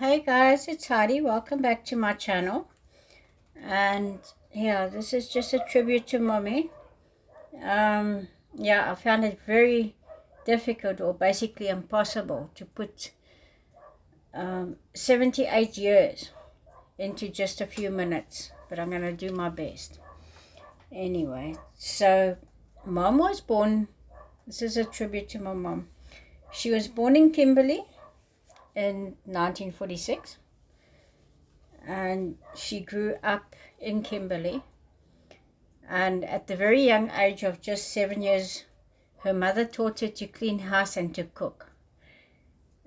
Hey guys, it's Heidi. Welcome back to my channel. And yeah, this is just a tribute to mommy. Yeah, I found it very difficult or basically impossible to put 78 years into just a few minutes, but I'm going to do my best. Anyway, so mom was born, this is a tribute to my mom. She was born in Kimberley in 1946. And she grew up in Kimberley. And at the very young age of just 7 years, her mother taught her to clean house and to cook.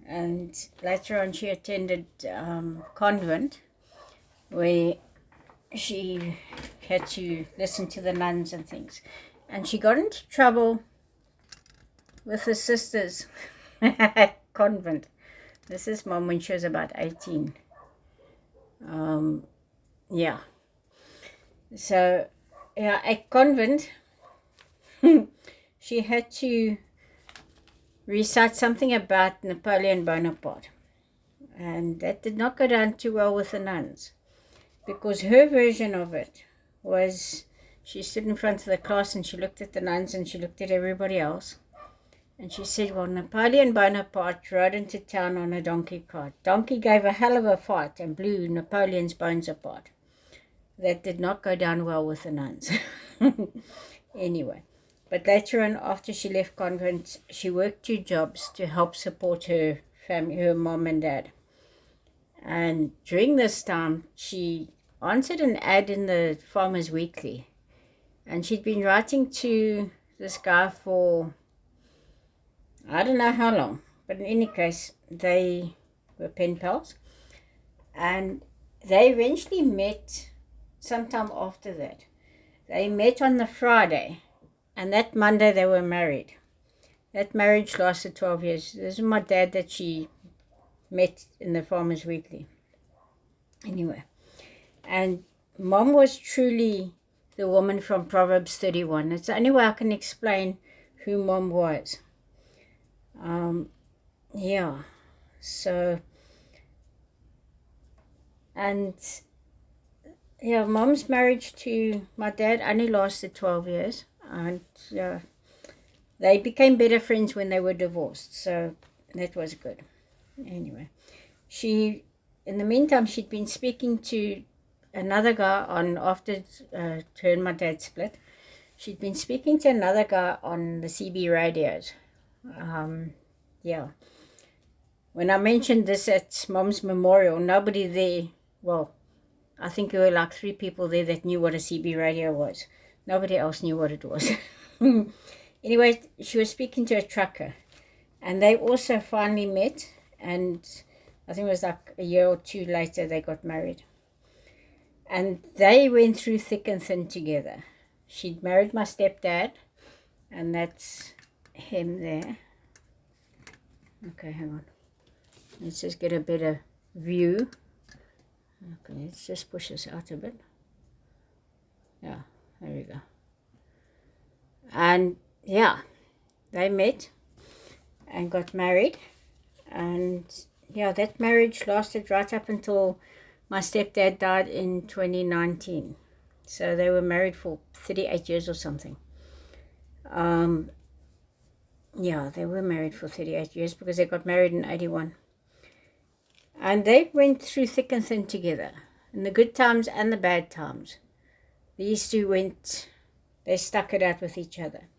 And later on, she attended convent, where she had to listen to the nuns and things. And she got into trouble with the sisters at convent. This is mom when she was about 18. Yeah. So, yeah, at convent, she had to recite something about Napoleon Bonaparte. And that did not go down too well with the nuns, because her version of it was she stood in front of the class and she looked at the nuns and she looked at everybody else. And she said, well, Napoleon Bonaparte rode into town on a donkey cart. Donkey gave a hell of a fight and blew Napoleon's bones apart. That did not go down well with the nuns. Anyway, but later on, after she left convent, she worked 2 jobs to help support her family, her mom and dad. And during this time, she answered an ad in the Farmers Weekly. And she'd been writing to this guy for I don't know how long. But in any case, they were pen pals. And they eventually met sometime after that. They met on the Friday, and that Monday they were married. That marriage lasted 12 years. This is my dad that she met in the Farmers Weekly. Anyway, and mom was truly the woman from Proverbs 31. It's the only way I can explain who mom was. Yeah, so, and yeah, mom's marriage to my dad only lasted 12 years. And they became better friends when they were divorced. So that was good. Anyway, in the meantime, she'd been speaking to another guy after her and my dad split. She'd been speaking to another guy on the CB radios. Yeah. When I mentioned this at mom's memorial, nobody there, well, I think there were like 3 people there that knew what a CB radio was. Nobody else knew what it was. Anyway, she was speaking to a trucker, and they also finally met, and I think it was like a year or 2 later they got married. And they went through thick and thin together. She'd married my stepdad, and that's him there. Okay, hang on. Let's just get a better view. Okay, let's just push this out a bit. Yeah, there we go. And yeah, they met and got married. And yeah, that marriage lasted right up until my stepdad died in 2019. So they were married for 38 years or something. Yeah, they were married for 38 years because they got married in 81. And they went through thick and thin together, in the good times and the bad times. These two they stuck it out with each other.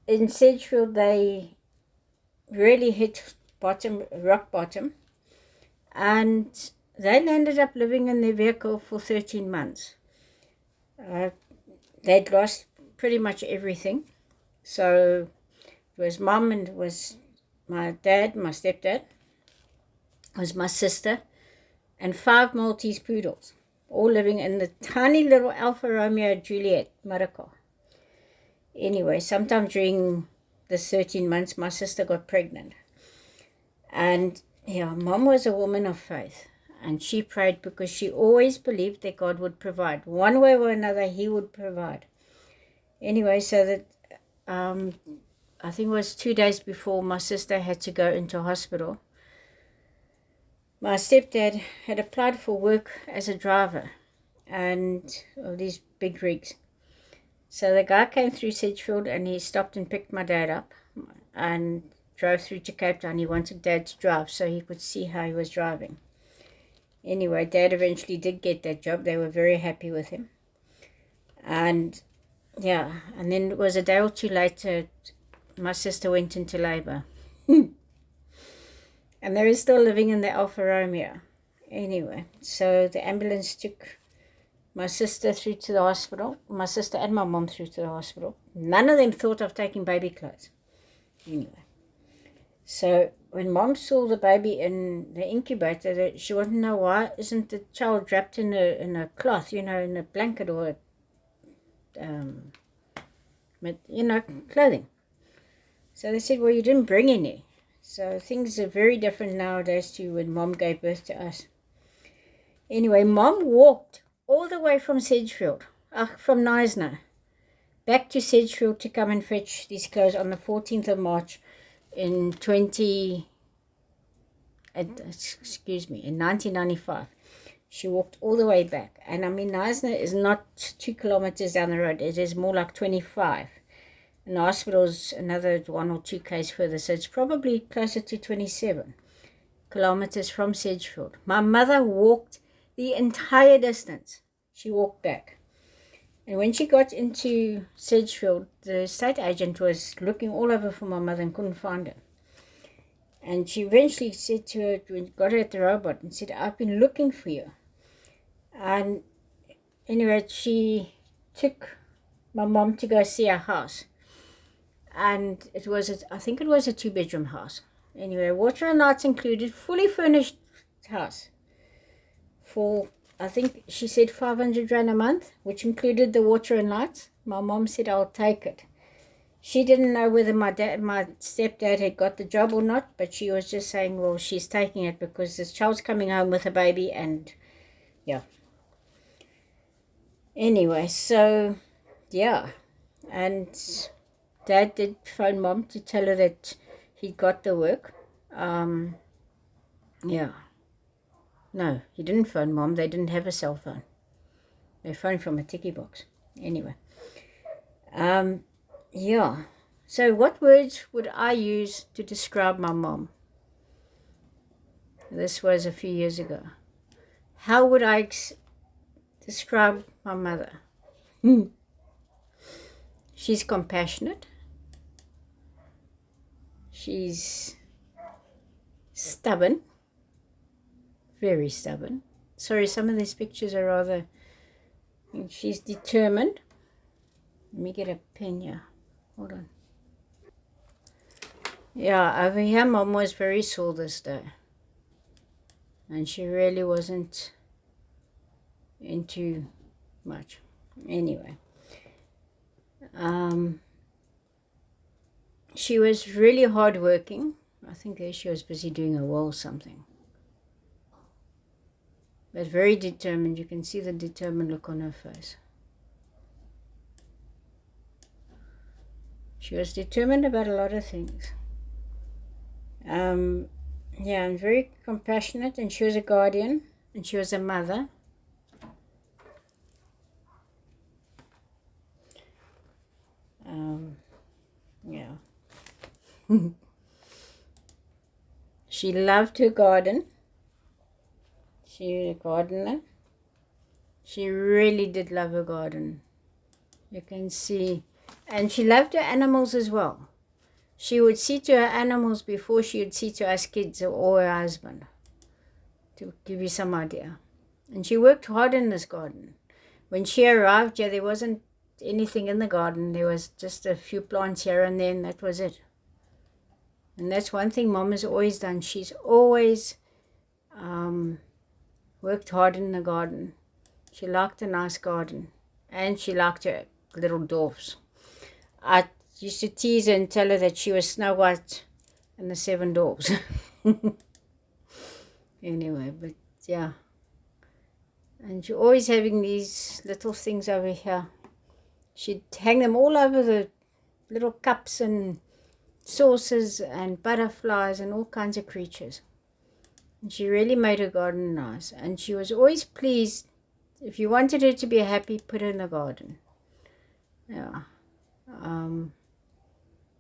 In Sedgefield, they really hit rock bottom, and they ended up living in their vehicle for 13 months. They'd lost pretty much everything. So it was mom, and it was my dad, my stepdad, it was my sister, and 5 Maltese poodles, all living in the tiny little Alfa Romeo Juliet motor car. Anyway, sometime during the 13 months, my sister got pregnant. And yeah, mom was a woman of faith. And she prayed because she always believed that God would provide. One way or another, he would provide. Anyway, so that I think it was 2 days before my sister had to go into hospital. my stepdad had applied for work as a driver and of these big rigs. So the guy came through Sedgefield and he stopped and picked my dad up and drove through to Cape Town. He wanted Dad to drive so he could see how he was driving. Anyway, Dad eventually did get that job. They were very happy with him. And yeah, and then it was a day or two later, my sister went into labor. And they were still living in the Alfa Romeo. Anyway, so the ambulance took my sister through to the hospital. My sister and my mom through to the hospital. None of them thought of taking baby clothes. Anyway, so when Mom saw the baby in the incubator, she wanted to know why isn't the child wrapped in a cloth, in a blanket or clothing. So they said, well, you didn't bring any. So things are very different nowadays to when Mom gave birth to us. Anyway, Mom walked all the way from Sedgefield, from Knysna, back to Sedgefield to come and fetch these clothes on the 14th of March in 1995. She walked all the way back. And I mean, Knysna is not 2 kilometers down the road. It is more like 25. And the hospital is another 1 or 2 k's further. So it's probably closer to 27 kilometers from Sedgefield. My mother walked the entire distance. She walked back. And when she got into Sedgefield, the estate agent was looking all over for my mother and couldn't find her. And she eventually said to her, when got her at the robot, and said, I've been looking for you. And anyway, she took my mom to go see our house. And I think it was a 2-bedroom house. Anyway, water and lights included, fully furnished house. For, I think she said 500 Rand a month, which included the water and lights. My mom said, I'll take it. She didn't know whether my stepdad had got the job or not, but she was just saying, well, she's taking it because this child's coming home with a baby and, yeah. Anyway, so, yeah. And Dad did phone Mom to tell her that he got the work. Yeah. No, he didn't phone Mom. They didn't have a cell phone. They phoned from a ticky box. Anyway. Yeah. So what words would I use to describe my mom? This was a few years ago. How would I describe my mother? She's compassionate. She's stubborn. Very stubborn. Sorry, some of these pictures are rather... She's determined. Let me get a pen here. Hold on. Yeah, over here, Mom was very sore this day. And she really wasn't into much. Anyway. She was really hardworking. I think there she was busy doing a wall or something. But very determined. You can see the determined look on her face. She was determined about a lot of things. Yeah, and very compassionate, and she was a guardian, and she was a mother. Yeah. She loved her garden. She was a gardener. She really did love her garden. You can see. And she loved her animals as well. She would see to her animals before she would see to us kids or her husband, to give you some idea. And she worked hard in this garden. When she arrived, yeah, there wasn't anything in the garden. There was just a few plants here and there, and that was it. And that's one thing Mom has always done. She's always worked hard in the garden. She liked a nice garden. And she liked her little dwarfs. I used to tease her and tell her that she was Snow White and the 7 Dwarfs. Anyway, but yeah. And you're always having these little things over here. She'd hang them all over the little cups and saucers and butterflies and all kinds of creatures. And she really made her garden nice. And she was always pleased. If you wanted her to be happy, put her in the garden. Yeah.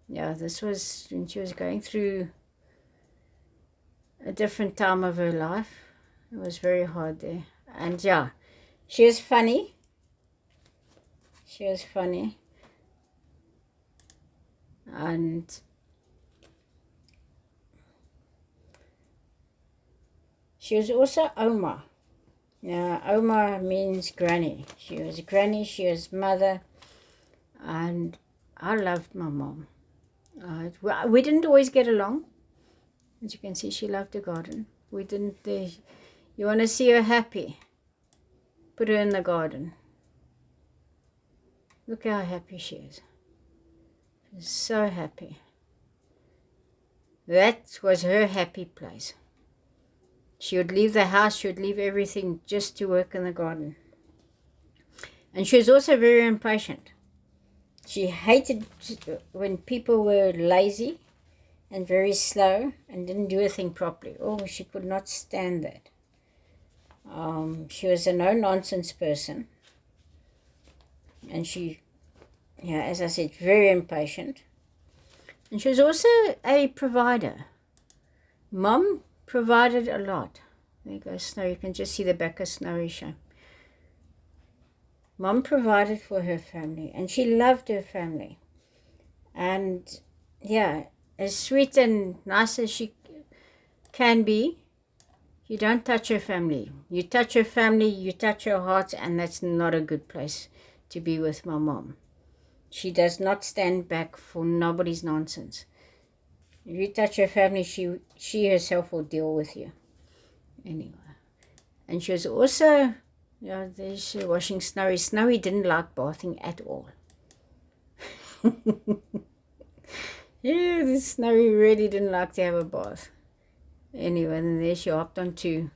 Yeah, this was when she was going through a different time of her life. It was very hard there. And yeah, she was funny. She was funny. And she was also Oma. Yeah, Oma means granny. She was granny, she was mother. And I loved my mom. We didn't always get along. As you can see, she loved the garden. We didn't. You want to see her happy? Put her in the garden. Look how happy she is. She's so happy. That was her happy place. She would leave the house, she would leave everything just to work in the garden. And she was also very impatient. She hated when people were lazy and very slow and didn't do a thing properly. Oh, she could not stand that. She was a no-nonsense person. And she, yeah, as I said, very impatient. And she was also a provider. Mom provided a lot. There goes Snow. You can just see the back of Snowy show. Mom provided for her family, and she loved her family. And yeah, as sweet and nice as she can be, you don't touch her family. You touch her family, you touch her heart, and that's not a good place to be with my mom. She does not stand back for nobody's nonsense. If you touch her family, she herself will deal with you. Anyway. And she was also, yeah, there's washing Snowy. Snowy didn't like bathing at all. Yeah, this Snowy really didn't like to have a bath. Anyway, and there she hopped onto,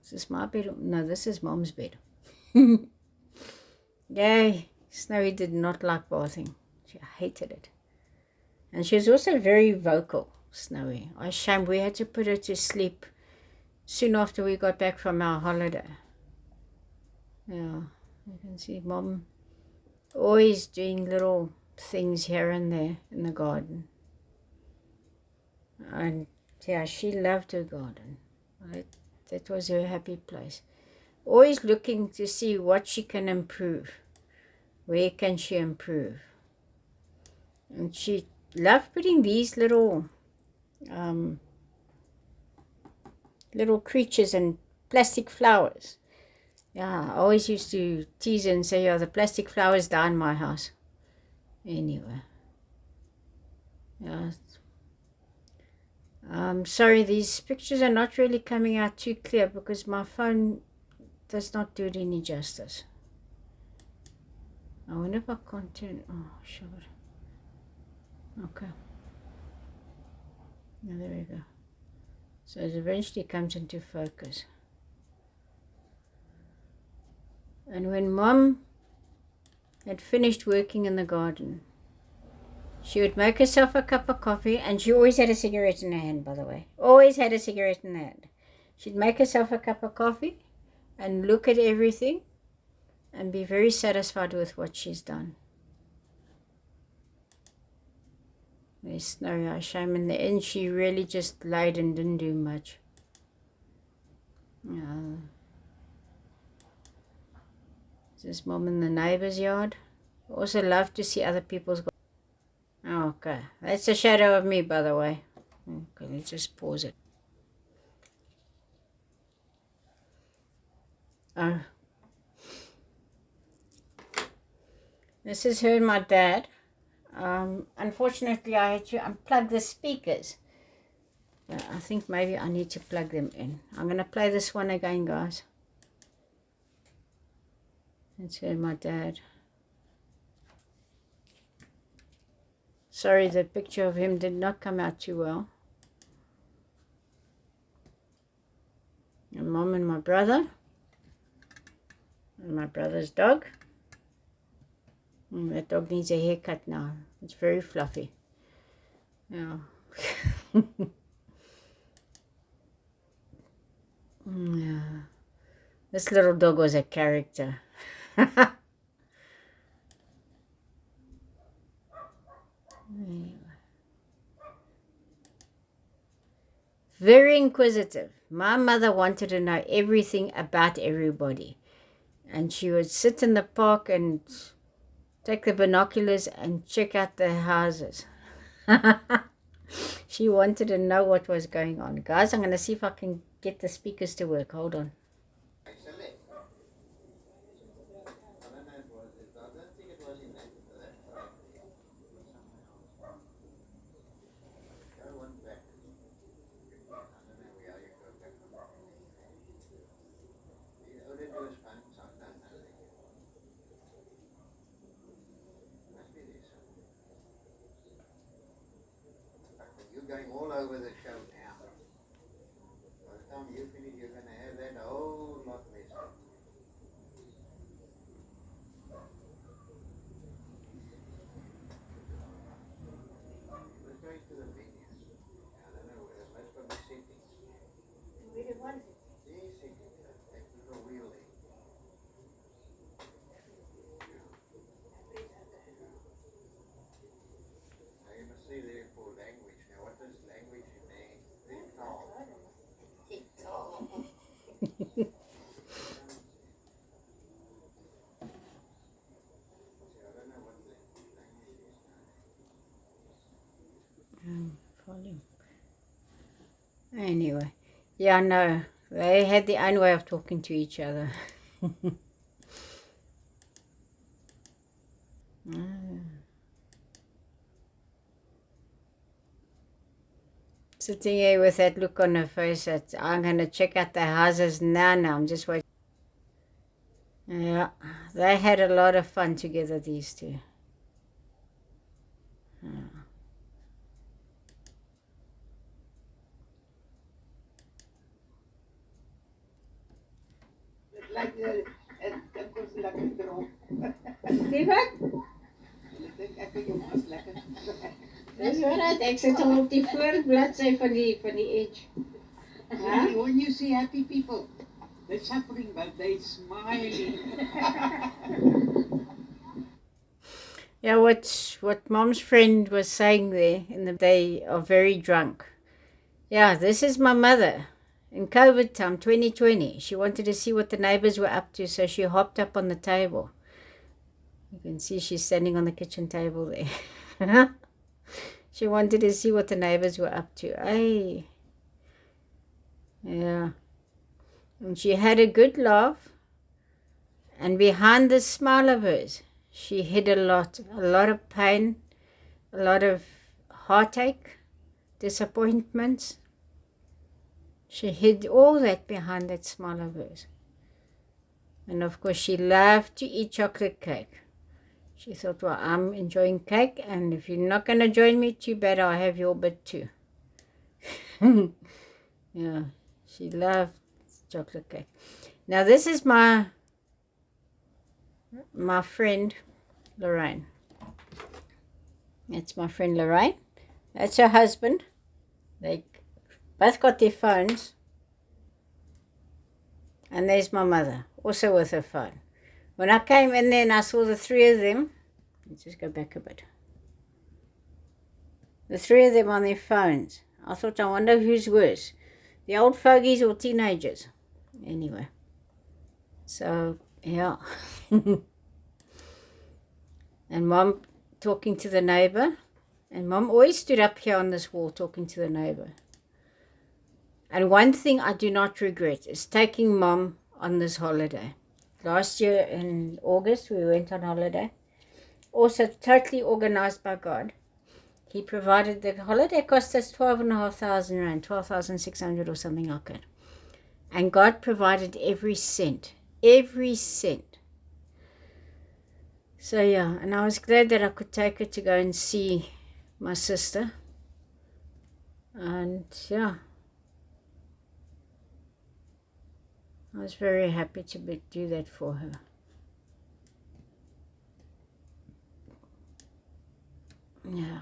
is this my bed? No, this is Mom's bed. Yay, Snowy did not like bathing. She hated it. And she was also very vocal, Snowy. I was ashamed. We had to put her to sleep soon after we got back from our holiday. Yeah, you can see Mom always doing little things here and there in the garden. And yeah, she loved her garden. That was her happy place. Always looking to see what she can improve. Where can she improve? And she loved putting these little creatures and plastic flowers. Yeah, I always used to tease her and say, yeah, the plastic flowers die in my house. Anyway. Yeah. Sorry, these pictures are not really coming out too clear because my phone does not do it any justice. I wonder if I can't turn. Oh, sure. Okay. Now there we go. So it eventually comes into focus. And when Mom had finished working in the garden, she would make herself a cup of coffee, and she always had a cigarette in her hand, by the way. Always had a cigarette in her hand. She'd make herself a cup of coffee and look at everything and be very satisfied with what she's done. There's Snowy Eye Shame. In the end, she really just laid and didn't do much. This is Mom in the neighbor's yard. Also love to see other people's gardens. Okay, that's a shadow of me, by the way. Okay, let's just pause it. This is her and my dad. Unfortunately, I had to unplug the speakers. I think maybe I need to plug them in. I'm going to play this one again, guys. That's her and my dad. Sorry, the picture of him did not come out too well. And Mom and my brother. And my brother's dog. And that dog needs a haircut now. It's very fluffy. Yeah. Yeah. This little dog was a character. Very inquisitive. My mother wanted to know everything about everybody. And she would sit in the park and take the binoculars and check out the houses. She wanted to know what was going on. Guys, I'm going to see if I can get the speakers to work. Hold on. You're going all over the show now. By the time you finish, you're going to have that whole lot messed up. Let's go into the menu. I don't know, let's go to settings. Where do you want it? Yeah, settings. That little wheel there. Now you must see there for language. Now what does language mean? TikTok. TikTok. Volume. Anyway. Yeah, no. They had their own way of talking to each other. Sitting here with that look on her face that I'm going to check out the houses now. I'm just waiting. Yeah, they had a lot of fun together, these two. Like dat was lekker droog. See what? Ek het jou was lekker. Dis wat ek sit hom op die voorbladsy van die edge. When you see happy people, they're suffering but they're smiling. Yeah, what Mom's friend was saying there, they are very drunk. Yeah, this is my mother. In COVID time, 2020, she wanted to see what the neighbors were up to, so she hopped up on the table. You can see she's standing on the kitchen table there. She wanted to see what the neighbors were up to. Hey. Yeah. And she had a good laugh. And behind this smile of hers, she hid a lot of pain, a lot of heartache, disappointments. She hid all that behind that smile of hers. And of course, she loved to eat chocolate cake. She thought, well, I'm enjoying cake, and if you're not going to join me, too bad, I'll have your bit too. Yeah, she loved chocolate cake. Now, this is my friend, Lorraine. That's my friend, Lorraine. That's her husband. They both got their phones. And there's my mother, also with her phone. When I came in there and I saw the three of them, let's just go back a bit. The three of them on their phones. I thought, I wonder who's worse, the old fogies or teenagers. Anyway, so, yeah. And Mom talking to the neighbor. And Mom always stood up here on this wall talking to the neighbor. And one thing I do not regret is taking Mom on this holiday. Last year in August, we went on holiday. Also totally organized by God. He provided, the holiday cost us 12,500 rand, 12,600 or something like that. And God provided every cent. Every cent. So yeah, and I was glad that I could take her to go and see my sister. And yeah, I was very happy to do that for her. Yeah.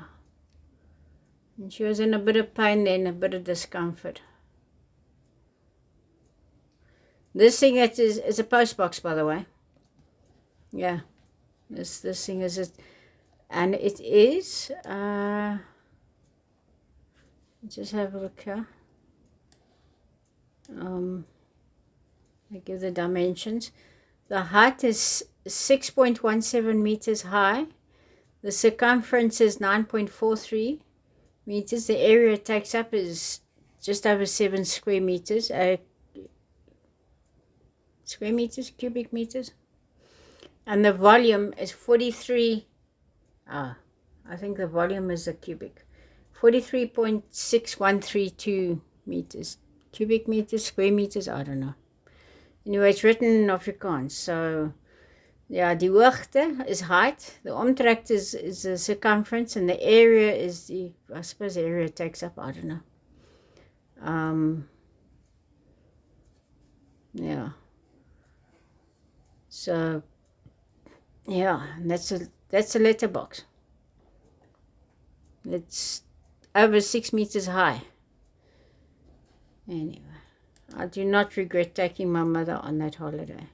And she was in a bit of pain then, a bit of discomfort. This thing is a post box, by the way. Yeah, this thing is it, and it is. Just have a look here. I give the dimensions. The height is 6.17 meters high. The circumference is 9.43 meters. The area it takes up is just over 7 square meters. Square meters, cubic meters. And the volume is 43. I think the volume is a cubic. 43.6132 meters. Cubic meters, square meters, I don't know. Anyway, it's written in Afrikaans. So, yeah, die hoogte is height. The omtrek is the circumference. And the area is I suppose the area it takes up, I don't know. Yeah. So, yeah, that's a letterbox. It's over 6 meters high. Anyway, I do not regret taking my mother on that holiday.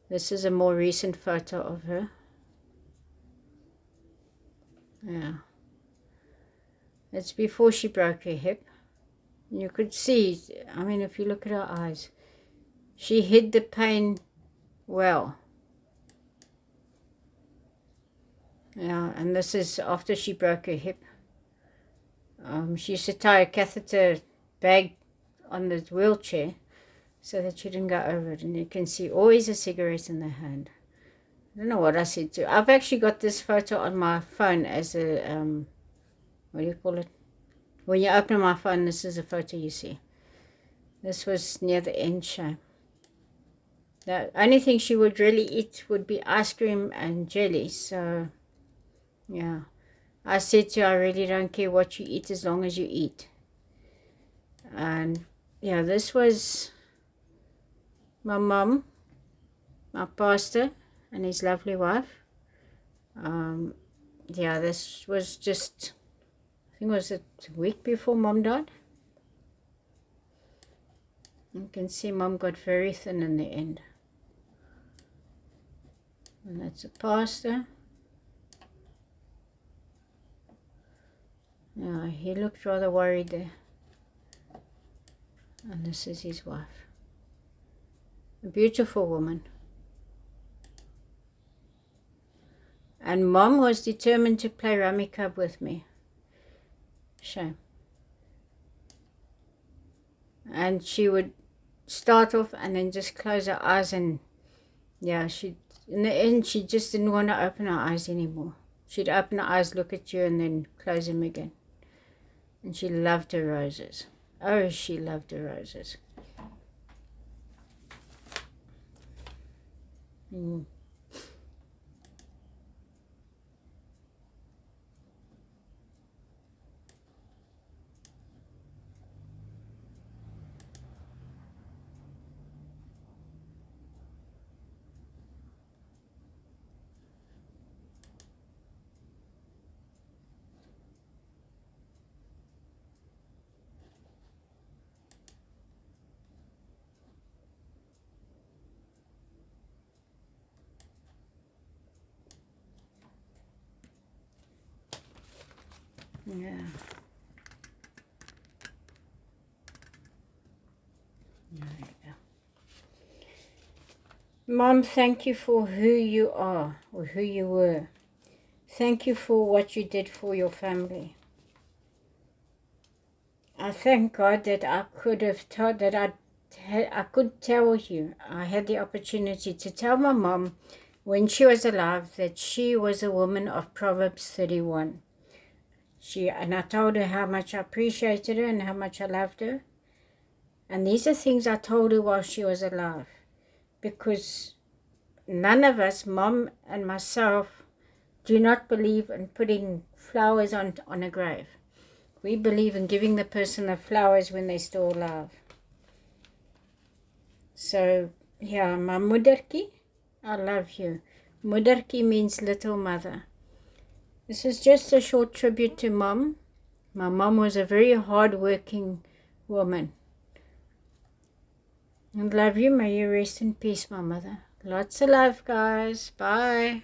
This is a more recent photo of her. Yeah. It's before she broke her hip. You could see, I mean, if you look at her eyes, she hid the pain well. Yeah, and this is after she broke her hip. She used to tie a catheter bag on the wheelchair so that she didn't go over it. And you can see always a cigarette in their hand. I don't know what I said to. I've actually got this photo on my phone as a, what do you call it? When you open my phone, this is a photo you see. This was near the end show. The only thing she would really eat would be ice cream and jelly. So, yeah. I said to her, I really don't care what you eat as long as you eat. And, yeah, this was my mum, my pastor, and his lovely wife. Yeah, this was just, I think it was a week before Mom died. You can see Mom got very thin in the end. And that's a pastor. Yeah, he looked rather worried there. And this is his wife. A beautiful woman. And Mom was determined to play Rummy Cub with me. Shame. And she would start off and then just close her eyes, and yeah, in the end she just didn't want to open her eyes anymore. She'd open her eyes, look at you, and then close them again. And she loved her roses. Oh, she loved her roses. Yeah. There you go. Mom, thank you for who you are, or who you were. Thank you for what you did for your family. I thank God that I could have taught, that I could tell you. I had the opportunity to tell my mom when she was alive that she was a woman of Proverbs 31. And I told her how much I appreciated her and how much I loved her. And these are things I told her while she was alive. Because none of us, Mom and myself, do not believe in putting flowers on a grave. We believe in giving the person the flowers when they're still alive. So, yeah, my moedertjie, I love you. Moedertjie means little mother. This is just a short tribute to Mom. My mom was a very hard-working woman. I love you. May you rest in peace, my mother. Lots of love, guys. Bye.